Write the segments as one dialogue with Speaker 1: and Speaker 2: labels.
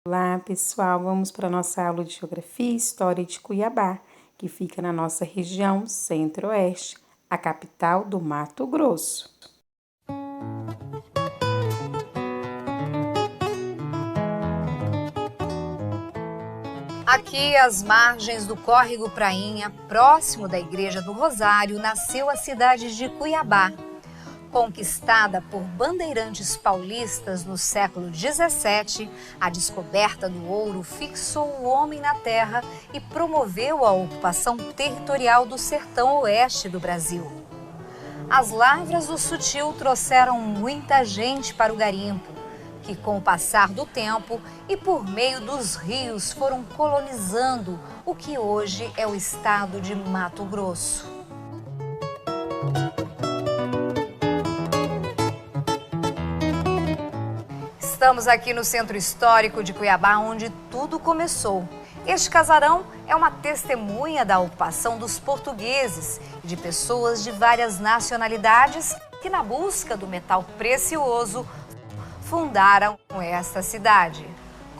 Speaker 1: Olá, pessoal. Vamos para a nossa aula de Geografia e História de Cuiabá, que fica na nossa região Centro-Oeste, a capital do Mato Grosso.
Speaker 2: Aqui, às margens do córrego Prainha, próximo da Igreja do Rosário, nasceu a cidade de Cuiabá. Conquistada por bandeirantes paulistas no século XVII, a descoberta do ouro fixou o homem na terra e promoveu a ocupação territorial do sertão oeste do Brasil. As lavras do Sutil trouxeram muita gente para o garimpo, que com o passar do tempo e por meio dos rios foram colonizando o que hoje é o estado de Mato Grosso. Estamos aqui no Centro Histórico de Cuiabá, onde tudo começou. Este casarão é uma testemunha da ocupação dos portugueses e de pessoas de várias nacionalidades que, na busca do metal precioso, fundaram esta cidade.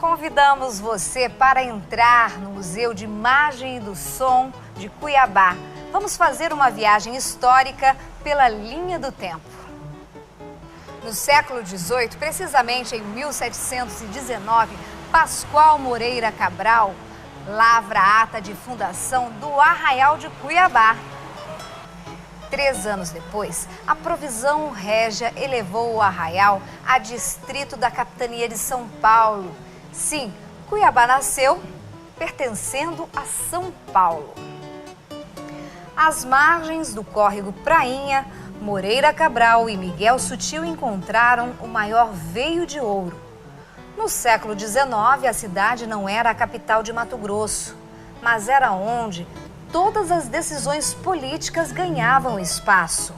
Speaker 2: Convidamos você para entrar no Museu de Imagem e do Som de Cuiabá. Vamos fazer uma viagem histórica pela linha do tempo. No século XVIII, precisamente em 1719, Pascoal Moreira Cabral lavra a ata de fundação do Arraial de Cuiabá. 3 anos depois, a provisão régia elevou o Arraial a distrito da capitania de São Paulo. Sim, Cuiabá nasceu pertencendo a São Paulo. Às margens do córrego Prainha, Moreira Cabral e Miguel Sutil encontraram o maior veio de ouro. No século XIX, a cidade não era a capital de Mato Grosso, mas era onde todas as decisões políticas ganhavam espaço.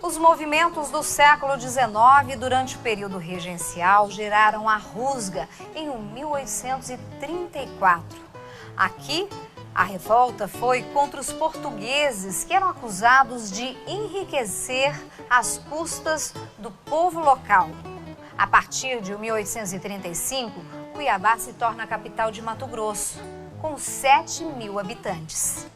Speaker 2: Os movimentos do século XIX, durante o período regencial, geraram a Rusga em 1834. Aqui, a revolta foi contra os portugueses, que eram acusados de enriquecer às custas do povo local. A partir de 1835, Cuiabá se torna a capital de Mato Grosso, com 7.000 habitantes.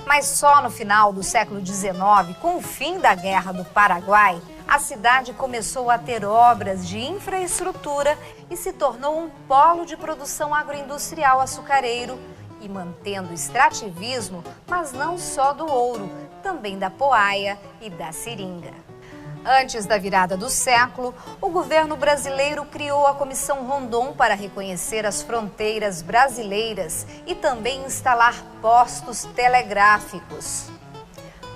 Speaker 2: Mas só no final do século XIX, com o fim da Guerra do Paraguai, a cidade começou a ter obras de infraestrutura e se tornou um polo de produção agroindustrial açucareiro, e mantendo o extrativismo, mas não só do ouro, também da poaia e da seringa. Antes da virada do século, o governo brasileiro criou a Comissão Rondon para reconhecer as fronteiras brasileiras e também instalar postos telegráficos.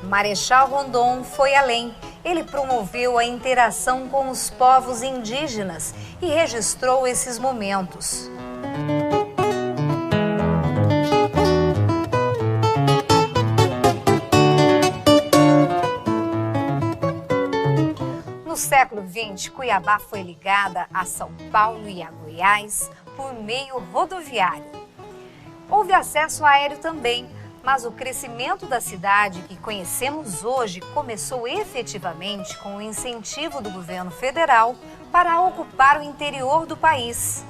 Speaker 2: Marechal Rondon foi além. Ele promoveu a interação com os povos indígenas e registrou esses momentos. No século XX, Cuiabá foi ligada a São Paulo e a Goiás por meio rodoviário. Houve acesso aéreo também, mas o crescimento da cidade que conhecemos hoje começou efetivamente com o incentivo do governo federal para ocupar o interior do país.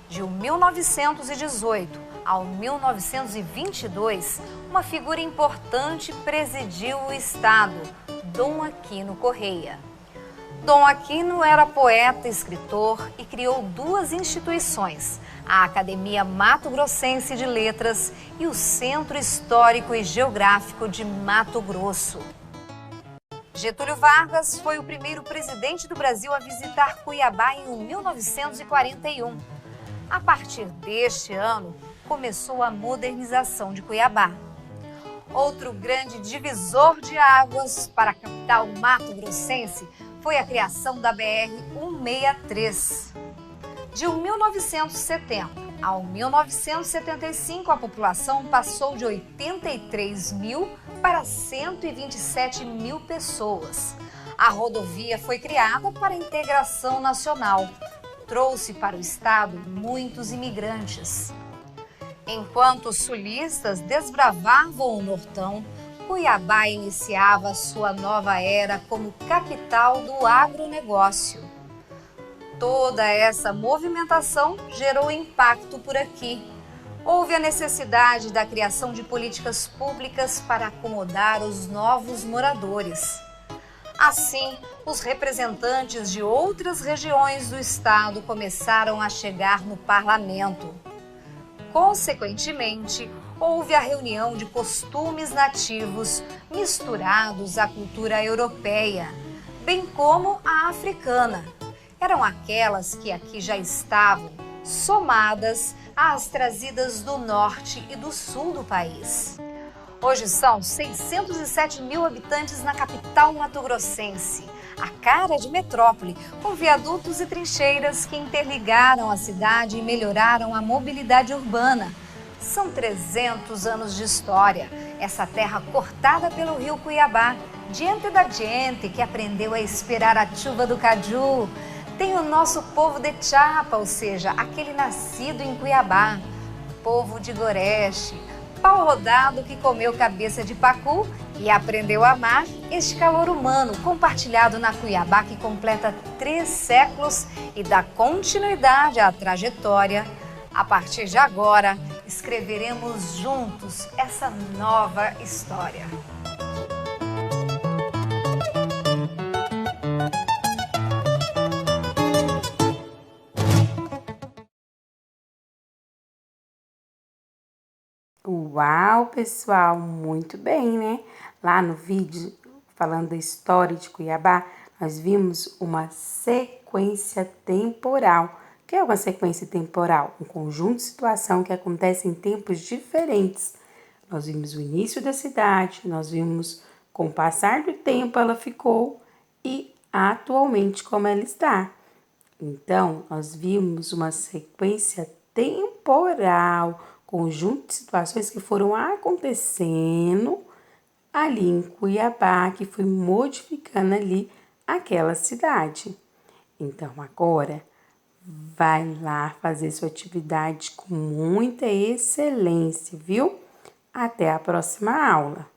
Speaker 2: De 1918 ao 1922, uma figura importante presidiu o estado, Dom Aquino Correia. Dom Aquino era poeta, escritor e criou 2 instituições, a Academia Mato Grossense de Letras e o Centro Histórico e Geográfico de Mato Grosso. Getúlio Vargas foi o primeiro presidente do Brasil a visitar Cuiabá em 1941. A partir deste ano, começou a modernização de Cuiabá. Outro grande divisor de águas para a capital mato-grossense foi a criação da BR-163. De 1970 ao 1975, a população passou de 83 mil para 127 mil pessoas. A rodovia foi criada para a integração nacional. Trouxe para o estado muitos imigrantes. Enquanto os sulistas desbravavam o Nortão, Cuiabá iniciava sua nova era como capital do agronegócio. Toda essa movimentação gerou impacto por aqui. Houve a necessidade da criação de políticas públicas para acomodar os novos moradores. Assim, os representantes de outras regiões do estado começaram a chegar no parlamento. Consequentemente, houve a reunião de costumes nativos misturados à cultura europeia, bem como a africana. Eram aquelas que aqui já estavam, somadas às trazidas do norte e do sul do país. Hoje são 607 mil habitantes na capital mato-grossense, a cara de metrópole, com viadutos e trincheiras que interligaram a cidade e melhoraram a mobilidade urbana. São 300 anos de história, essa terra cortada pelo rio Cuiabá, diante da gente que aprendeu a esperar a chuva do caju. Tem o nosso povo de chapa, ou seja, aquele nascido em Cuiabá, povo de Goreche, pau rodado que comeu cabeça de pacu e aprendeu a amar este calor humano compartilhado na Cuiabá que completa 3 séculos e dá continuidade à trajetória. A partir de agora, escreveremos juntos essa nova história.
Speaker 1: Uau, pessoal, muito bem, né? Lá no vídeo, falando da história de Cuiabá, nós vimos uma sequência temporal. O que é uma sequência temporal? Um conjunto de situação que acontece em tempos diferentes. Nós vimos o início da cidade, nós vimos com o passar do tempo ela ficou e atualmente como ela está. Então, nós vimos uma sequência temporal, conjunto de situações que foram acontecendo ali em Cuiabá, que foi modificando ali aquela cidade. Então, agora, vai lá fazer sua atividade com muita excelência, viu? Até a próxima aula.